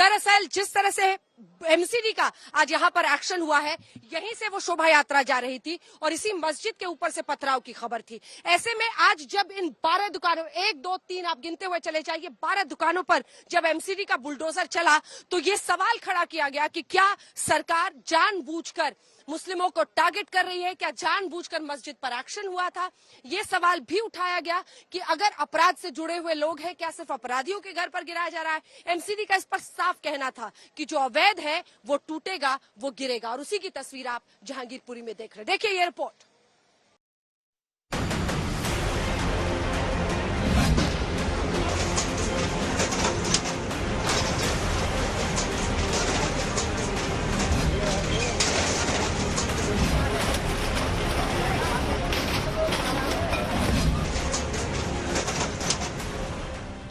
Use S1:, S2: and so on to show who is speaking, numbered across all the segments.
S1: दरअसल जिस तरह से एमसीडी का आज यहाँ पर एक्शन हुआ है, यहीं से वो शोभा यात्रा जा रही थी और इसी मस्जिद के ऊपर से पथराव की खबर थी। ऐसे में आज जब इन 12 दुकानों, 1 2 3 आप गिनते हुए चले जाइए, 12 दुकानों पर जब एमसीडी का बुलडोजर चला तो ये सवाल खड़ा किया गया कि क्या सरकार जानबूझकर मुस्लिमों को टारगेट कर रही है, क्या जानबूझकर मस्जिद पर एक्शन हुआ था। ये सवाल भी उठाया गया कि अगर अपराध से जुड़े हुए लोग हैं, क्या सिर्फ अपराधियों के घर पर गिराया जा रहा है। एमसीडी का इस पर साफ कहना था कि जो अवैध है वो टूटेगा, वो गिरेगा, और उसी की तस्वीर आप जहांगीरपुरी में देख रहे। देखिए ये रिपोर्ट।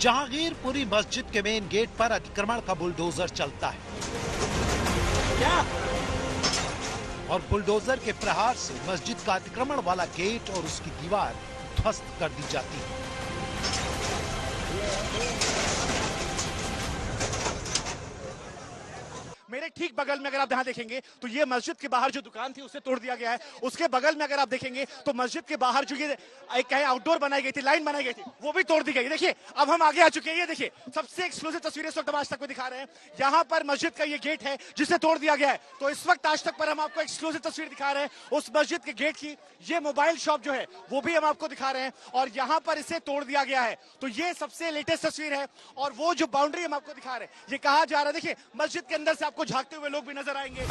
S2: जहांगीरपुरी मस्जिद के मेन गेट पर अतिक्रमण का बुलडोजर चलता है क्या? और बुलडोजर के प्रहार से मस्जिद का अतिक्रमण वाला गेट और उसकी दीवार ध्वस्त कर दी जाती है।
S3: मेरे ठीक बगल में अगर आप यहाँ देखेंगे तो ये मस्जिद के बाहर जो दुकान थी उसे तोड़ दिया गया है। उसके बगल में अगर आप देखेंगे तो मस्जिद के बाहर जो ये एक कहे आउटडोर बनाई गई थी, लाइन बनाई गई थी, वो भी तोड़ दी गई। देखिए अब हम आगे आ चुके हैं। ये देखिए सबसे एक्सक्लूसिव तस्वीरें इस वक्त हम आज तक में दिखा रहे हैं। यहाँ पर मस्जिद का ये गेट है जिसे तोड़ दिया गया है। तो इस वक्त आज तक पर हम आपको एक्सक्लूसिव तस्वीर दिखा रहे हैं उस मस्जिद के गेट की। ये मोबाइल शॉप जो है वो भी हम आपको दिखा रहे हैं और यहाँ पर इसे तोड़ दिया गया है। तो ये सबसे लेटेस्ट तस्वीर है और वो जो बाउंड्री हम आपको दिखा रहे हैं, ये कहा जा रहा है, देखिए मस्जिद के अंदर से आपको झांकते हुए लोग भी नजर आएंगे।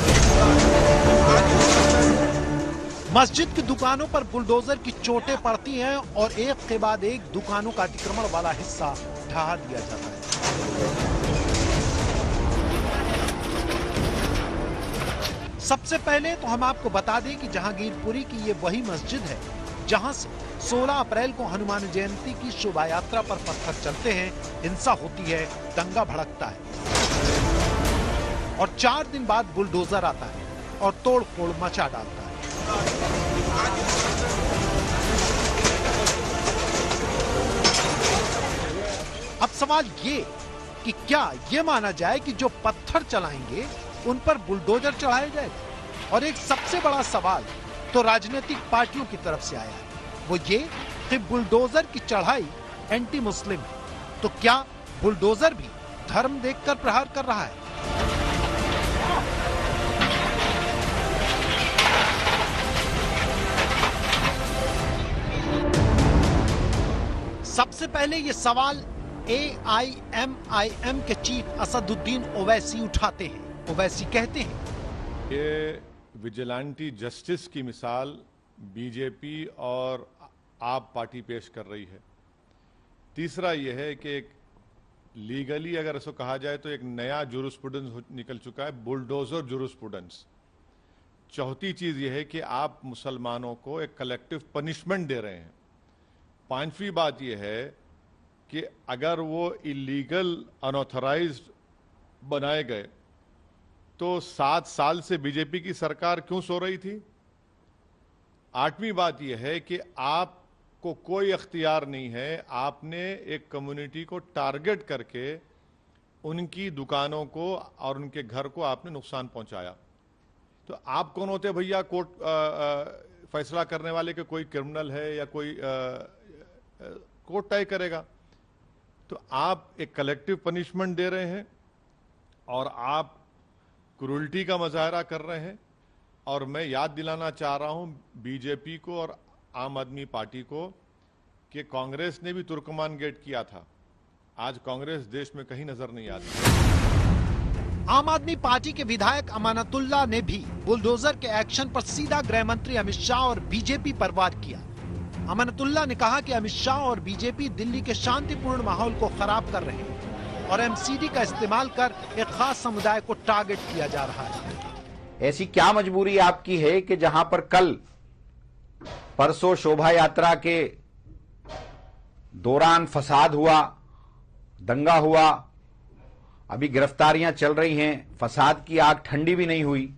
S2: मस्जिद की दुकानों पर बुलडोजर की चोटें पड़ती हैं और एक के बाद एक दुकानों का अतिक्रमण वाला हिस्सा ढहा दिया जाता है। सबसे पहले तो हम आपको बता दें कि जहांगीरपुरी की ये वही मस्जिद है जहां से 16 अप्रैल को हनुमान जयंती की शोभा यात्रा पर पत्थर चलते हैं, हिंसा होती है, दंगा भड़कता है और 4 दिन बाद बुलडोजर आता है और तोड़ फोड़ मचा डालता है। अब सवाल ये कि क्या ये माना जाए कि जो पत्थर चलाएंगे उन पर बुलडोजर चढ़ाया जाएगा। और एक सबसे बड़ा सवाल तो राजनीतिक पार्टियों की तरफ से आया है, वो ये कि बुलडोजर की चढ़ाई एंटी मुस्लिम है, तो क्या बुलडोजर भी धर्म देखकर प्रहार कर रहा है? सबसे पहले ये सवाल AIMIM के चीफ असदुद्दीन ओवैसी उठाते हैं। ओवैसी कहते हैं
S4: ये विजिलेंटी जस्टिस की मिसाल बीजेपी और आप पार्टी पेश कर रही है। तीसरा यह है कि एक लीगली अगर इसको कहा जाए तो एक नया जुरिस्प्रूडेंस निकल चुका है, बुलडोजर जुरिस्प्रूडेंस। चौथी चीज यह है कि आप मुसलमानों को एक कलेक्टिव पनिशमेंट दे रहे हैं। पांचवी बात यह है कि अगर वो इलीगल अनऑथराइज्ड बनाए गए तो 7 साल से बीजेपी की सरकार क्यों सो रही थी। आठवीं बात यह है कि आपको कोई अख्तियार नहीं है, आपने एक कम्युनिटी को टारगेट करके उनकी दुकानों को और उनके घर को आपने नुकसान पहुंचाया। तो आप कौन होते भैया कोर्ट फैसला करने वाले कि कोई क्रिमिनल है या कोई कोर्ट तय करेगा। तो आप एक कलेक्टिव पनिशमेंट दे रहे हैं और आप क्रूरल्टी का मुजाहरा कर रहे हैं। और मैं याद दिलाना चाह रहा हूं बीजेपी को और आम आदमी पार्टी को कि कांग्रेस ने भी तुर्कमान गेट किया था। आज कांग्रेस देश में कहीं नजर नहीं आती।
S2: आम आदमी पार्टी के विधायक अमानतुल्लाह ने भी बुलडोजर के एक्शन पर सीधा गृह मंत्री अमित शाह और बीजेपी पर वार किया। अमानतुल्लाह ने कहा कि अमित शाह और बीजेपी दिल्ली के शांतिपूर्ण माहौल को खराब कर रहे हैं और एमसीडी का इस्तेमाल कर एक खास समुदाय को टारगेट किया जा रहा है।
S5: ऐसी क्या मजबूरी आपकी है कि जहां पर कल परसों शोभा यात्रा के दौरान फसाद हुआ, दंगा हुआ, अभी गिरफ्तारियां चल रही हैं, फसाद की आग ठंडी भी नहीं हुई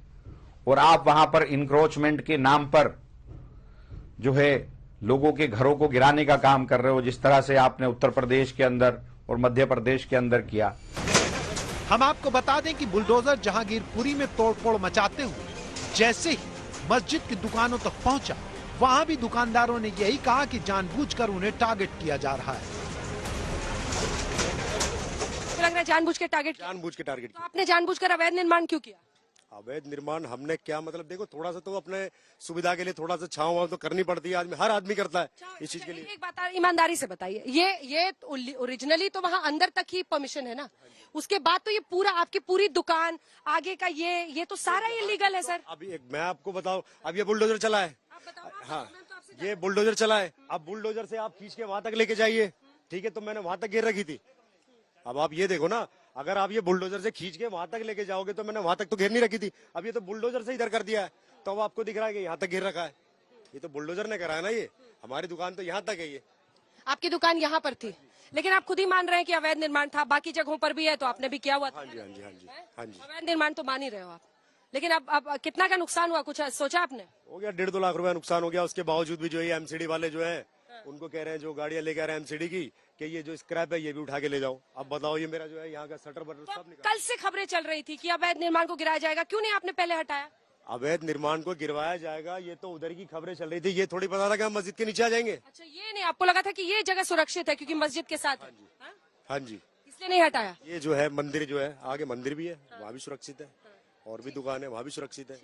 S5: और आप वहां पर इंक्रोचमेंट के नाम पर जो है लोगों के घरों को गिराने का काम कर रहे हो, जिस तरह से आपने उत्तर प्रदेश के अंदर और मध्य प्रदेश के अंदर किया।
S2: हम आपको बता दें कि बुलडोजर जहांगीरपुरी में तोड़फोड़ मचाते हुए जैसे ही मस्जिद की दुकानों तक पहुंचा, वहां भी दुकानदारों ने यही कहा कि जानबूझकर उन्हें टारगेट किया जा रहा है।
S1: लग रहा है जानबूझ के टारगेट।
S3: जानबूझ के टारगेट
S1: तो आपने जानबूझकर अवैध निर्माण क्यों किया?
S3: अवैध निर्माण हमने क्या मतलब, देखो थोड़ा सा तो अपने सुविधा के लिए थोड़ा सा छांव वाव तो करनी पड़ती है, आदमी हर आदमी करता है इस चीज के लिए।
S1: एक बात ईमानदारी से बताइए, ये ओरिजिनली तो वहाँ अंदर तक ही परमिशन है ना, उसके बाद तो ये पूरा आपकी पूरी दुकान आगे का ये तो सारा इलीगल है सर।
S3: अभी एक मैं आपको बताऊं, अब ये बुलडोजर चला है,
S1: आप बताओ।
S3: हाँ ये बुलडोजर चला है, अब बुलडोजर से आप खींच के वहां तक लेके जाइए, ठीक है, तो मैंने वहां तक घेर रखी थी। अब आप ये देखो ना, अगर आप ये बुलडोजर से खींच के वहां तक लेके जाओगे तो मैंने वहां तक तो घेर नहीं रखी थी, अब ये तो बुलडोजर से इधर कर दिया है, तो अब आपको दिख रहा है कि यहाँ तक घेर रखा है, ये तो बुलडोजर ने करा है ना, ये हमारी दुकान तो यहाँ तक है। ये
S1: आपकी दुकान यहाँ पर थी, लेकिन आप खुद ही मान रहे हैं कि अवैध निर्माण था, बाकी जगहों पर भी है तो आपने भी किया हुआ था।
S3: हाँ जी हाँ जी हाँ जी हाँ जी।
S1: अवैध निर्माण तो मान ही रहे हो आप, लेकिन अब कितना का नुकसान हुआ, कुछ सोचा आपने?
S3: हो गया 1.5-2 लाख रुपया नुकसान हो गया, उसके बावजूद भी जो है एमसीडी वाले जो है उनको कह रहे हैं, जो गाड़ियां लेकर आ रहे हैं एमसीडी की, कि ये जो स्क्रैप है ये भी उठा के ले जाओ। अब बताओ, ये मेरा जो है यहाँ का शटर बटर
S1: तो
S3: सब निकाल।
S1: कल से खबरें चल रही थी कि अवैध निर्माण को गिराया जाएगा, क्यों नहीं आपने पहले हटाया?
S3: अवैध निर्माण को गिरवाया जाएगा, ये तो उधर की खबरें चल रही थी, ये थोड़ी पता था कि हम मस्जिद के नीचे आ जाएंगे।
S1: अच्छा, ये नहीं आपको लगा था कि ये जगह सुरक्षित है क्योंकि मस्जिद के साथ है? हाँ?
S3: हाँ जी,
S1: इसलिए नहीं हटाया?
S3: ये जो है मंदिर जो है, आगे मंदिर भी है, वहाँ भी सुरक्षित है, और भी दुकान है वहाँ भी सुरक्षित है।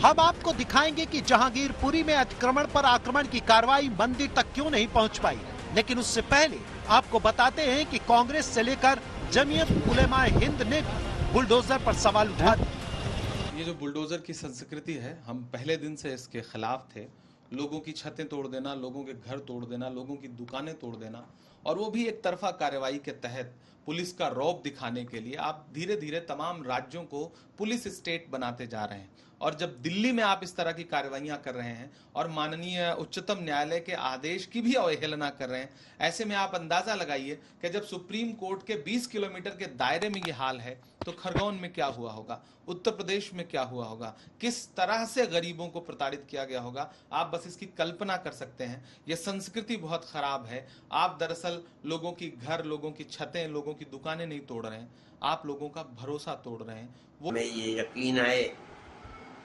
S2: हम आपको दिखाएंगे कि जहांगीरपुरी में अतिक्रमण पर आक्रमण की कार्रवाई मंदिर तक क्यों नहीं पहुंच पाई, लेकिन उससे पहले आपको बताते हैं कि कांग्रेस से लेकर जमीयत उलेमा हिंद ने भी बुलडोजर पर सवाल उठा दिए।
S6: ये जो बुलडोजर की संस्कृति है, हम पहले दिन से इसके खिलाफ थे। लोगों की छतें तोड़ देना, लोगों के घर तोड़ देना, लोगों की दुकानें तोड़ देना, और वो भी एक तरफा कार्रवाई के तहत पुलिस का रौब दिखाने के लिए आप धीरे धीरे तमाम राज्यों को पुलिस स्टेट बनाते जा रहे हैं। और जब दिल्ली में आप इस तरह की कार्रवाइयां कर रहे हैं और माननीय उच्चतम न्यायालय के आदेश की भी अवहेलना कर रहे हैं, ऐसे में आप अंदाजा लगाइए कि जब सुप्रीम कोर्ट के 20 किलोमीटर के दायरे में ये हाल है तो खरगोन में क्या हुआ होगा, उत्तर प्रदेश में क्या हुआ होगा, किस तरह से गरीबों को प्रताड़ित किया गया होगा। आप बस इसकी कल्पना कर सकते हैं। ये संस्कृति बहुत खराब है। आप दरअसल लोगों की घर, लोगों की छतें, लोगों की दुकानें नहीं तोड़ रहे हैं, आप लोगों का भरोसा तोड़ रहे हैं। वो
S7: हमें ये यकीन है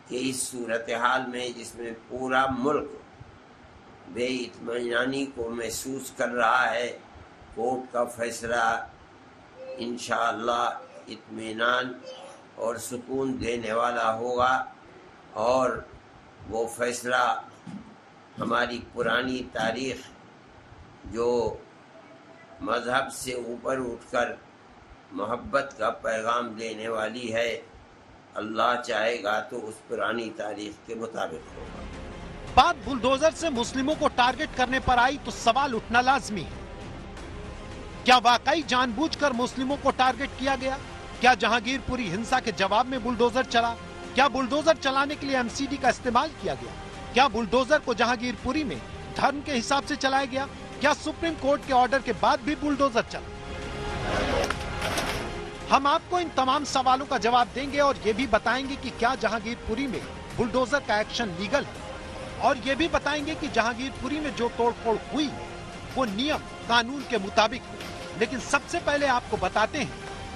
S7: कि इस सूरत हाल में, जिसमें पूरा मुल्क बेइत्मीनानी को महसूस कर रहा है, कोर्ट का फैसला इंशाअल्लाह इत्मीनान और सुकून देने वाला होगा, और वो फैसला हमारी पुरानी तारीख जो मज़हब से ऊपर उठकर मोहब्बत का पैगाम देने वाली है, अल्लाह चाहेगा तो उस पुरानी तारीख के मुताबिक होगा।
S2: बात बुलडोजर से मुस्लिमों को टारगेट करने पर आई तो सवाल उठना लाजमी है। क्या वाकई जानबूझकर मुस्लिमों को टारगेट किया गया? क्या जहांगीरपुरी हिंसा के जवाब में बुलडोजर चला? क्या बुलडोजर चलाने के लिए एमसीडी का इस्तेमाल किया गया? क्या बुलडोजर को जहांगीरपुरी में धर्म के हिसाब से चलाया गया? क्या सुप्रीम कोर्ट के ऑर्डर के बाद भी बुलडोजर चला? हम आपको इन तमाम सवालों का जवाब देंगे और ये भी बताएंगे कि क्या जहांगीरपुरी में बुलडोजर का एक्शन लीगल है, और ये भी बताएंगे कि जहांगीरपुरी में जो तोड़फोड़ हुई वो नियम कानून के मुताबिक हुई। लेकिन सबसे पहले आपको बताते हैं,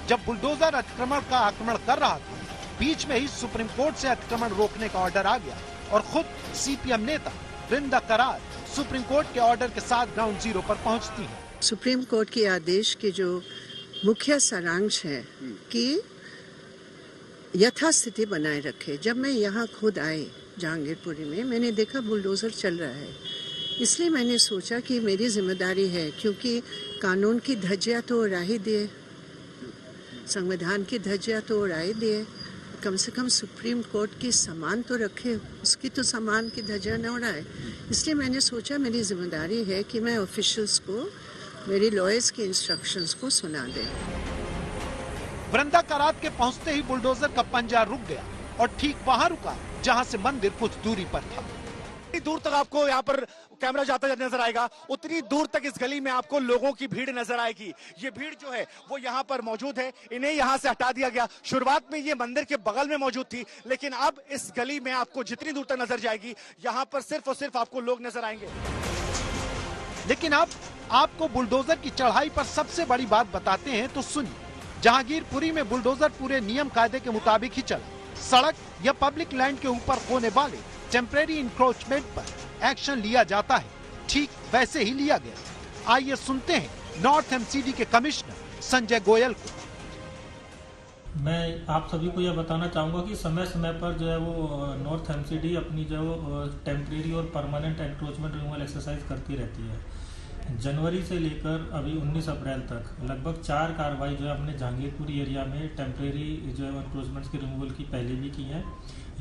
S2: जब बुलडोजर अतिक्रमण का आक्रमण कर रहा था, बीच में ही सुप्रीम कोर्ट से अतिक्रमण रोकने का ऑर्डर आ गया और खुद सीपीएम नेता वृंदा करार सुप्रीम कोर्ट के ऑर्डर के साथ ग्राउंड जीरो पर पहुंचती हैं।
S8: सुप्रीम कोर्ट के आदेश के जो मुख्य सारांश है कि यथास्थिति बनाए रखे। जब मैं यहाँ खुद आई जहांगीरपुरी में, मैंने देखा बुलडोजर चल रहा है, इसलिए मैंने सोचा कि मेरी जिम्मेदारी है, क्योंकि कानून की धज्जियाँ तो उड़ा ही दिए, संविधान की धज्जियाँ तो उड़ा ही दिए, कम से कम सुप्रीम कोर्ट की सम्मान तो रखे, उसकी तो सम्मान की धज्जियाँ न उड़ाए। इसलिए मैंने सोचा मेरी जिम्मेदारी है कि मैं ऑफिशियल्स को मेरी लॉयर्स के इंस्ट्रक्शंस को सुना दें।
S2: वृंदा करार के पहुंचते ही बुलडोजर का पंजा रुक गया और ठीक वहां रुका जहां से मंदिर कुछ दूरी पर था।
S3: जितनी दूर तक आपको यहाँ पर कैमरा जाता नजर आएगा, उतनी दूर तक इस गली में आपको लोगों की भीड़ नजर आएगी। ये भीड़ जो है वो यहाँ पर मौजूद है, इन्हें यहाँ से हटा दिया गया। शुरुआत में ये मंदिर के बगल में मौजूद थी, लेकिन अब इस गली में आपको जितनी दूर तक नजर जाएगी, यहाँ पर सिर्फ और सिर्फ आपको लोग नजर आएंगे।
S2: लेकिन अब आपको बुलडोजर की चढ़ाई पर सबसे बड़ी बात बताते हैं, तो सुनिए। जहांगीरपुरी में बुलडोजर पूरे नियम कायदे के मुताबिक ही चला। सड़क या पब्लिक लैंड के ऊपर होने वाले टेम्परेरी इंक्रोचमेंट पर एक्शन लिया जाता है, ठीक वैसे ही लिया गया। आइए सुनते हैं नॉर्थ एमसीडी के कमिश्नर संजय गोयल को।
S9: मैं आप सभी को यह बताना चाहूँगा कि समय समय पर जो है वो नॉर्थ एमसीडी अपनी जो टेम्परेरी और परमानेंट एनक्रोचमेंट रिमूवल एक्सरसाइज करती रहती है। जनवरी से लेकर अभी 19 अप्रैल तक लगभग 4 कार्रवाई जो है हमने जहांगीरपुरी एरिया में टेम्परेरी जो है एनक्रोचमेंट्स के रिमूवल की पहले भी की है।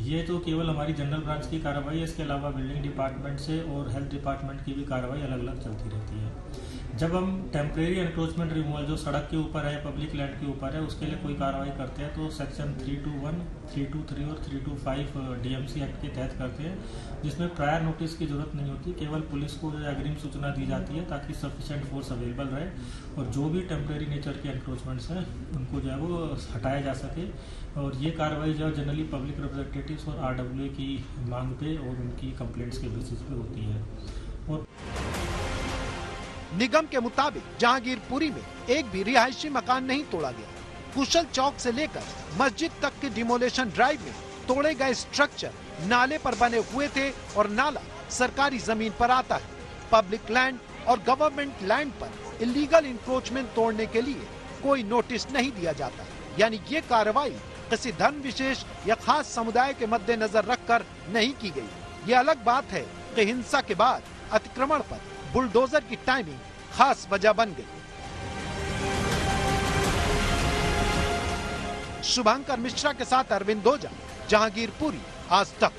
S9: ये तो केवल हमारी जनरल ब्रांच की कार्रवाई है, इसके अलावा बिल्डिंग डिपार्टमेंट से और हेल्थ डिपार्टमेंट की भी कार्रवाई अलग अलग चलती रहती है। जब हम टेम्परेरी एनक्रोचमेंट रिमूवल जो सड़क के ऊपर है, पब्लिक लैंड के ऊपर है, उसके लिए कोई कार्रवाई करते हैं तो सेक्शन 321, 323 और 325 डीएमसी एक्ट के तहत करते हैं, जिसमें प्रायर नोटिस की जरूरत नहीं होती। केवल पुलिस को अग्रिम सूचना दी जाती है ताकि सफिशिएंट फोर्स अवेलेबल रहे और जो भी टेम्परेरी नेचर के एनक्रोचमेंट्स हैं उनको जो है वो हटाया जा सके। और ये कार्रवाई जो है जनरली पब्लिक रिप्रेजेंटेटिव्स और आरडब्ल्यूए की मांग पे और उनकी कंप्लेंट्स के बेसिस पे होती है। और
S2: निगम के मुताबिक जहांगीरपुरी में एक भी रिहायशी मकान नहीं तोड़ा गया। कुशल चौक से लेकर मस्जिद तक के डिमोलेशन ड्राइव में तोड़े गए स्ट्रक्चर नाले पर बने हुए थे और नाला सरकारी जमीन पर आता है। पब्लिक लैंड और गवर्नमेंट लैंड पर इलीगल इंक्रोचमेंट तोड़ने के लिए कोई नोटिस नहीं दिया जाता, यानी ये कार्रवाई किसी धर्म विशेष या खास समुदाय के मद्देनजर रखकर नहीं की गई। ये अलग बात है कि हिंसा के बाद अतिक्रमण पर बुलडोजर की टाइमिंग खास वजह बन गई। शुभंकर मिश्रा के साथ अरविंद ओझा, जहांगीरपुरी, आज तक।